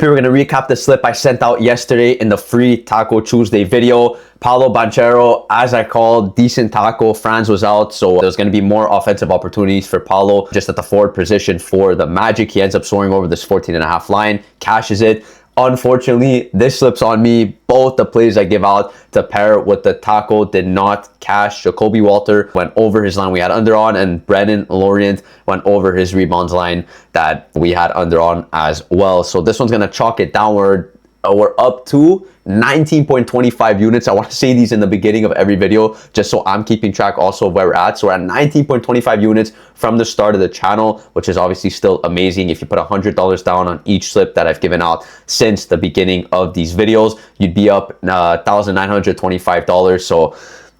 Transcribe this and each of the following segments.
We're going to recap the slip I sent out yesterday in the free Taco Tuesday video. Paulo Banchero, as I called, decent taco. Franz was out, so there's going to be more offensive opportunities for Paulo just at the forward position for the Magic. He ends up soaring over this 14.5 line, cashes it. Unfortunately, this slips on me. Both the plays I give out to pair with the taco did not cash. Jacoby Walter went over his line we had under on, and Brennan Laurent went over his rebounds line that we had under on as well. So this one's going to chalk it downward. We're up to 19.25 units. I want to say these in the beginning of every video just so I'm keeping track also of where we're at. So we're at 19.25 units from the start of the channel, which is obviously still amazing. If you put $100 down on each slip that I've given out since the beginning of these videos, you'd be up $1,925. So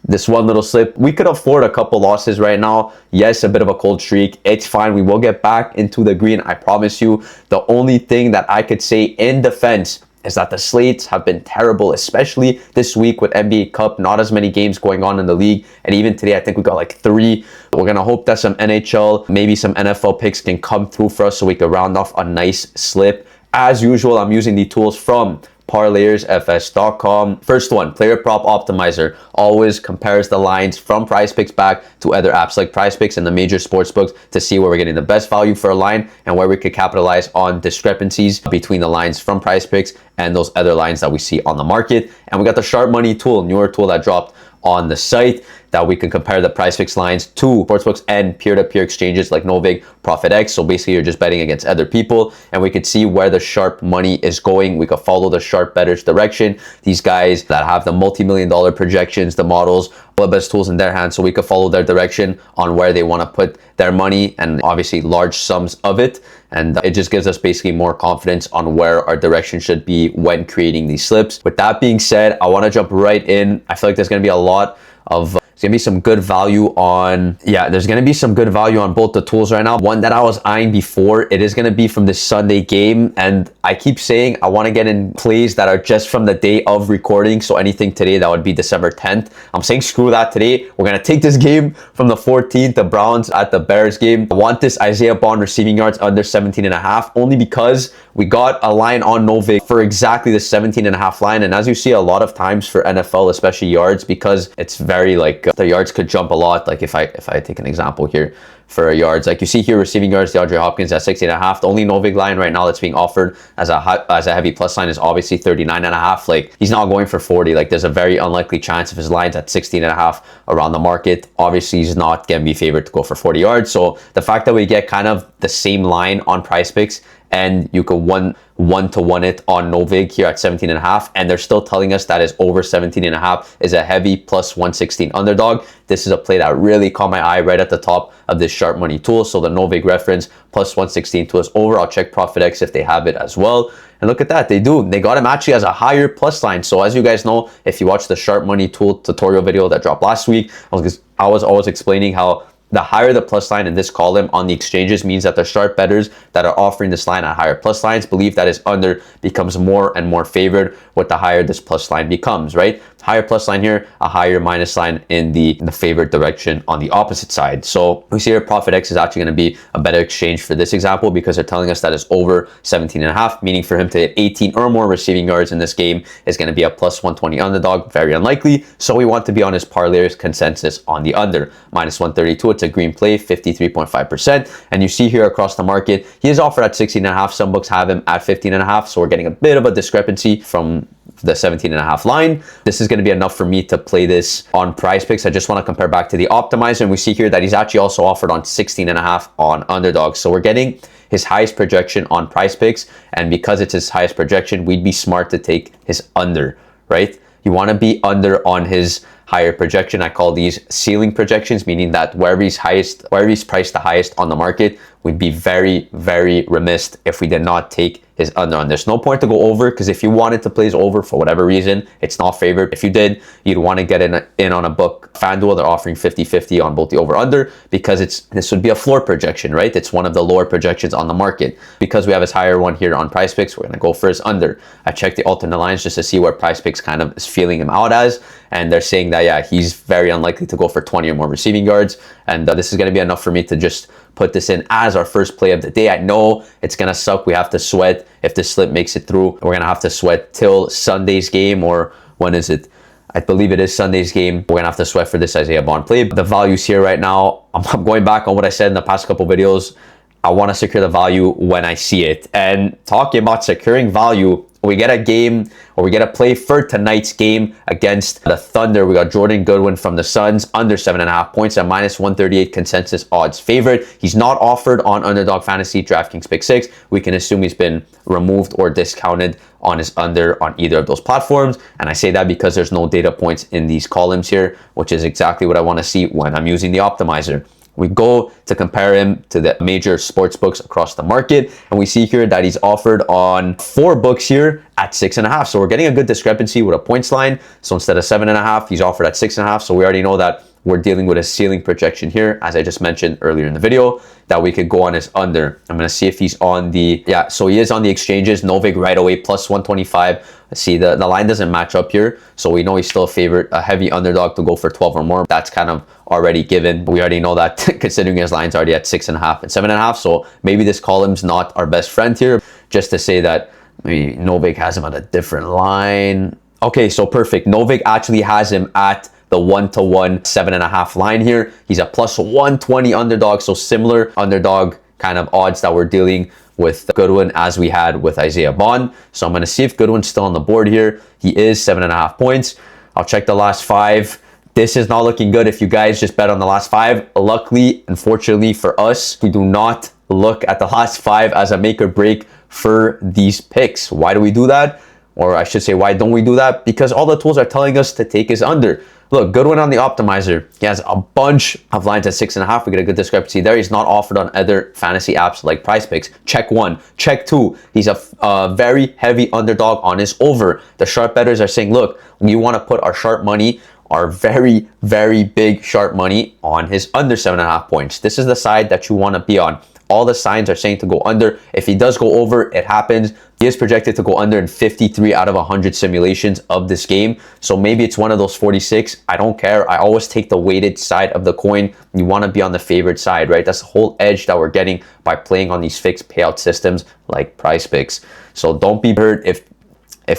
this one little slip, we could afford a couple losses right now. Yes, a bit of a cold streak. It's fine. We will get back into the green. I promise you. The only thing that I could say in defense is that the slates have been terrible, especially this week with NBA Cup. Not as many games going on in the league. And even today, I think we got like 3. We're going to hope that some NHL, maybe some NFL picks can come through for us so we can round off a nice slip. As usual, I'm using the tools from ParlayersFS.com. First one, Player Prop Optimizer, always compares the lines from Prizepicks back to other apps like Prizepicks and the major sportsbooks to see where we're getting the best value for a line and where we could capitalize on discrepancies between the lines from Prizepicks and those other lines that we see on the market. And we got the Sharp Money tool, newer tool that dropped on the site, that we can compare the Prizepicks lines to sportsbooks and peer-to-peer exchanges like Novig, ProfitX. So basically you're just betting against other people, and we could see where the sharp money is going. We could follow the sharp bettors direction. These guys that have the multi-million-dollar projections, the models, all the best tools in their hands, so we could follow their direction on where they want to put their money, and obviously large sums of it. And it just gives us basically more confidence on where our direction should be when creating these slips. With that being said, I want to jump right in. I feel like there's going to be a lot of there's gonna be some good value on, there's gonna be some good value on both the tools right now. One that I was eyeing before, it is gonna be from this Sunday game. And I keep saying I wanna get in plays that are just from the day of recording. So anything today, that would be December 10th. I'm saying screw that today. We're gonna take this game from the 14th, the Browns at the Bears game. I want this Isaiah Bond receiving yards under 17.5, only because we got a line on Novig for exactly the 17.5 line. And as you see a lot of times for NFL, especially yards, because it's very like, the yards could jump a lot. Like if I take an example here for yards, like you see here, receiving yards, DeAndre Hopkins at 16.5. The only Novig line right now that's being offered as a heavy plus line is obviously 39.5. Like he's not going for 40. Like there's a very unlikely chance if his line's at 16.5 around the market. Obviously he's not gonna be favored to go for 40 yards. So the fact that we get kind of the same line on Prizepicks, and you could one-to-one it on Novig here at 17.5, and they're still telling us that is over 17.5 is a heavy plus 116 underdog. This is a play that really caught my eye right at the top of this Sharp Money tool. So the Novig reference plus 116 to us over. I'll check ProfitX if they have it as well. And look at that, they do. They got him actually as a higher plus line. So as you guys know, if you watch the Sharp Money tool tutorial video that dropped last week, I was always explaining how the higher the plus line in this column on the exchanges means that the sharp bettors that are offering this line at higher plus lines believe that his under becomes more and more favored with the higher this plus line becomes, right? Higher plus line here, a higher minus line in the favored direction on the opposite side. So we see here ProfitX is actually going to be a better exchange for this example because they're telling us that it's over 17.5, meaning for him to hit 18 or more receiving yards in this game is going to be a plus 120 underdog. Very unlikely. So we want to be on his parlayers consensus on the under. Minus 132, it's a green play, 53.5%. And you see here across the market, he is offered at 16.5. Some books have him at 15.5. So we're getting a bit of a discrepancy from the 17.5 line. This is going to be enough for me to play this on Prizepicks. I just want to compare back to the optimizer, and we see here that he's actually also offered on 16.5 on underdog. So we're getting his highest projection on Prizepicks, and because it's his highest projection, we'd be smart to take his under, right? You want to be under on his higher projection. I call these ceiling projections, meaning that wherever he's priced the highest on the market, we'd be very, very remiss if we did not take his under on. There's no point to go over, because if you wanted to play his over for whatever reason, it's not favored. If you did, you'd want to get in on a book. FanDuel, they're offering 50-50 on both the over under, because this would be a floor projection, right? It's one of the lower projections on the market. Because we have his higher one here on Prizepicks, we're going to go for his under. I checked the alternate lines just to see where Prizepicks kind of is feeling him out as, and they're saying that, yeah, he's very unlikely to go for 20 or more receiving yards, and this is going to be enough for me to just put this in as our first play of the day. I know it's going to suck. We have to sweat. If the slip makes it through, we're going to have to sweat till Sunday's game, or when is it? I believe it is Sunday's game. We're going to have to sweat for this Isaiah Bond play. But the values here right now, I'm going back on what I said in the past couple videos. I want to secure the value when I see it. And talking about securing value, we get a game, or we get a play for tonight's game against the Thunder. We got Jordan Goodwin from the Suns, under 7.5 points at -138 consensus odds favorite. He's not offered on Underdog Fantasy, DraftKings Pick 6. We can assume he's been removed or discounted on his under on either of those platforms. And I say that because there's no data points in these columns here, which is exactly what I want to see when I'm using the optimizer. We go to compare him to the major sports books across the market, and we see here that he's offered on 4 books here at 6.5. So we're getting a good discrepancy with a points line. So instead of 7.5, he's offered at 6.5. So we already know that we're dealing with a ceiling projection here, as I just mentioned earlier in the video, that we could go on his under. I'm going to see if he's on the, yeah, so he is on the exchanges. Novik right away, plus 125. See, the line doesn't match up here, so we know he's still a favorite, a heavy underdog to go for 12 or more. That's kind of already given. We already know that considering his line's already at 6.5 and 7.5, so maybe this column's not our best friend here, just to say that maybe Novik has him at a different line. Okay, so perfect. Novik actually has him at the 1-to-1 7.5 line here. He's a plus 120 underdog, so similar underdog kind of odds that we're dealing with Goodwin as we had with Isaiah Bond. So I'm going to see if Goodwin's still on the board here. He is 7.5 points. I'll check the last 5. This is not looking good if you guys just bet on the last 5. Luckily, unfortunately for us, we do not look at the last 5 as a make or break for these picks. Why do we do that? Or I should say, why don't we do that? Because all the tools are telling us to take his under. Look, Goodwin on the optimizer. He has a bunch of lines at 6.5. We get a good discrepancy there. He's not offered on other fantasy apps like Prizepicks. Check 1. Check 2. He's a very heavy underdog on his over. The sharp bettors are saying, look, we want to put our sharp money, our very, very big sharp money on his under 7.5 points. This is the side that you want to be on. All the signs are saying to go under. If he does go over, it happens. He is projected to go under in 53 out of 100 simulations of this game. So maybe it's one of those 46. I don't care. I always take the weighted side of the coin. You want to be on the favored side, right? That's the whole edge that we're getting by playing on these fixed payout systems like Prizepicks. So don't be hurt if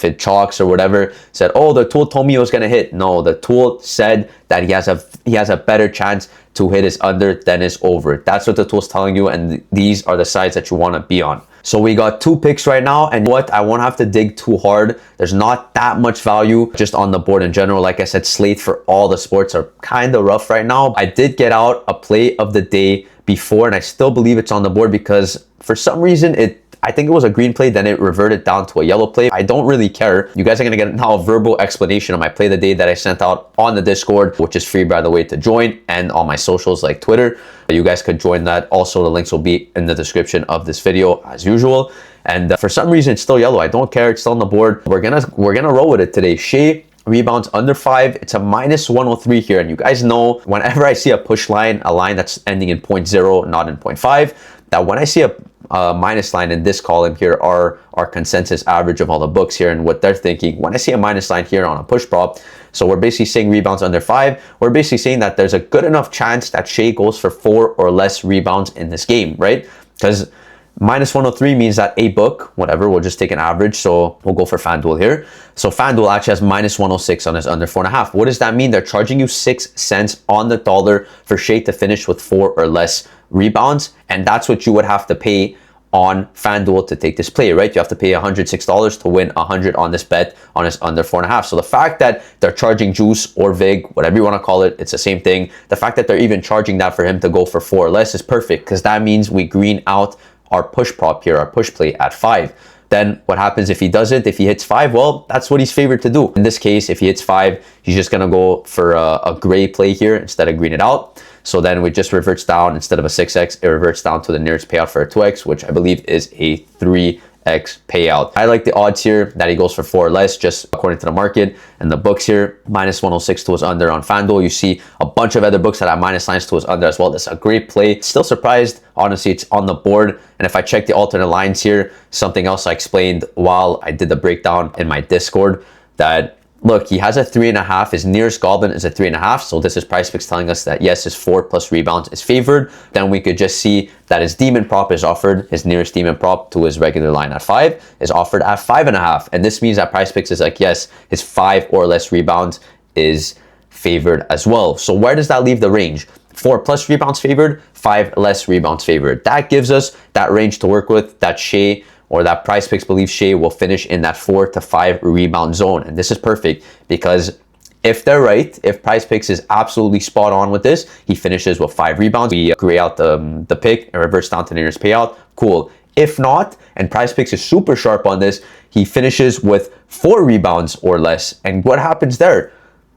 it chalks or whatever, said, oh, the tool told me it was going to hit. No, the tool said that he has a better chance to hit his under than his over. That's what the tool's telling you, and these are the sides that you want to be on. So we got 2 picks right now, and what, I won't have to dig too hard. There's not that much value just on the board in general. Like I said, slate for all the sports are kind of rough right now. I did get out a play of the day before, and I still believe it's on the board because for some reason I think it was a green play, then it reverted down to a yellow play. I don't really care. You guys are going to get now a verbal explanation of my play of the day that I sent out on the Discord, which is free, by the way, to join, and on my socials like Twitter. You guys could join that. Also, the links will be in the description of this video as usual. And for some reason, it's still yellow. I don't care. It's still on the board. We're gonna roll with it today. Shai rebounds under 5. It's a -103 here. And you guys know, whenever I see a push line, a line that's ending in 0.0, not in 0.5, that when I see a minus line in this column here are our consensus average of all the books here and what they're thinking. When I see a minus line here on a push prop, so we're basically saying rebounds under 5, we're basically saying that there's a good enough chance that Shai goes for 4 or less rebounds in this game, right? Because -103 means that a book, whatever, we'll just take an average. So we'll go for FanDuel here. So FanDuel actually has -106 on his under 4.5. What does that mean? They're charging you 6 cents on the dollar for Shai to finish with 4 or less rebounds. And that's what you would have to pay on FanDuel to take this play, right? You have to pay $106 to win 100 on this bet on his under 4.5. So the fact that they're charging juice or vig, whatever you want to call it, it's the same thing. The fact that they're even charging that for him to go for 4 or less is perfect, because that means we green out our push prop here, our push play at 5. Then what happens if he does it? If he hits 5, well, that's what he's favored to do. In this case, if he hits 5, he's just going to go for a gray play here instead of green it out. So then it just reverts down, instead of a 6x, it reverts down to the nearest payout for a 2x, which I believe is a 3x payout. I like the odds here that he goes for 4 or less, just according to the market and the books here. -106 to his under on FanDuel. You see a bunch of other books that have minus lines to his under as well. That's a great play. Still surprised, honestly, it's on the board. And if I check the alternate lines here, something else I explained while I did the breakdown in my Discord, that Look, he has a 3.5. His nearest goblin is a 3.5. So this is Prizepicks telling us that yes, his 4 plus rebounds is favored. Then we could just see that his demon prop is offered. His nearest demon prop to his regular line at 5 is offered at 5.5. And this means that Prizepicks is like, yes, his 5 or less rebounds is favored as well. So where does that leave the range? 4 plus rebounds favored, 5 less rebounds favored. That gives us that range to work with, that Shai or that Prizepicks believes Shai will finish in that 4 to 5 rebound zone. And this is perfect because if they're right, if Prizepicks is absolutely spot on with this, he finishes with 5 rebounds. We gray out the pick and reverse down to the nearest payout. Cool. If not, and Prizepicks is super sharp on this, he finishes with 4 rebounds or less. And what happens there?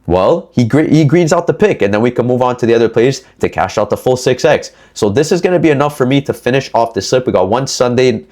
Well, he greens out the pick, and then we can move on to the other plays to cash out the full 6x. So this is going to be enough for me to finish off the slip. We got one Sunday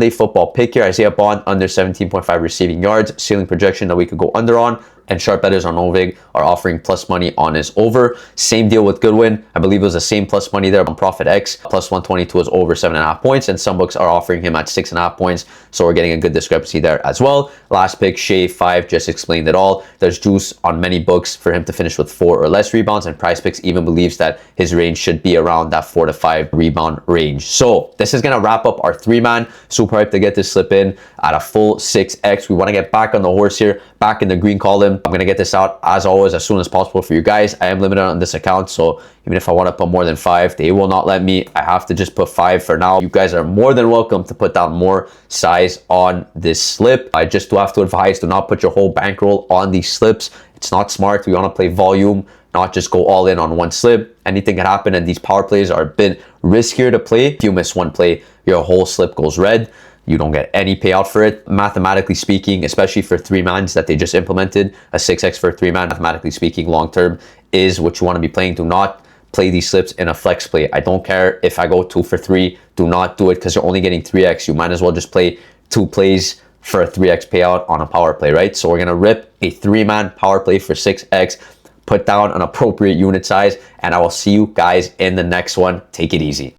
football pick here. Isaiah Bond under 17.5 receiving yards, ceiling projection that we could go under on. And sharp bettors on Ovig are offering plus money on his over. Same deal with Goodwin. I believe it was the same plus money there on Profit X. Plus 122 is over 7.5 points. And some books are offering him at 6.5 points. So we're getting a good discrepancy there as well. Last pick, Shai 5, just explained it all. There's juice on many books for him to finish with 4 or less rebounds. And Prizepicks even believes that his range should be around that 4 to 5 rebound range. So this is going to wrap up our 3-man. Super hyped to get this slip in at a full 6x. We want to get back on the horse here, back in the green column. I'm going to get this out as always as soon as possible for you guys. I am limited on this account, so even if I want to put more than 5, they will not let me. I have to just put 5 for now. You guys are more than welcome to put down more size on this slip. I just do have to advise, do not put your whole bankroll on these slips. It's not smart. We want to play volume, not just go all in on one slip. Anything can happen, and these power plays are a bit riskier to play. If you miss one play, your whole slip goes red. You don't get any payout for it. Mathematically speaking, especially for 3-mans that they just implemented, a 6x for 3-man, mathematically speaking, long term is what you want to be playing. Do not play these slips in a flex play. I don't care if I go 2 for 3. Do not do it because you're only getting 3x. You might as well just play 2 plays for a 3x payout on a power play, right? So we're going to rip a 3-man power play for 6x, put down an appropriate unit size, and I will see you guys in the next one. Take it easy.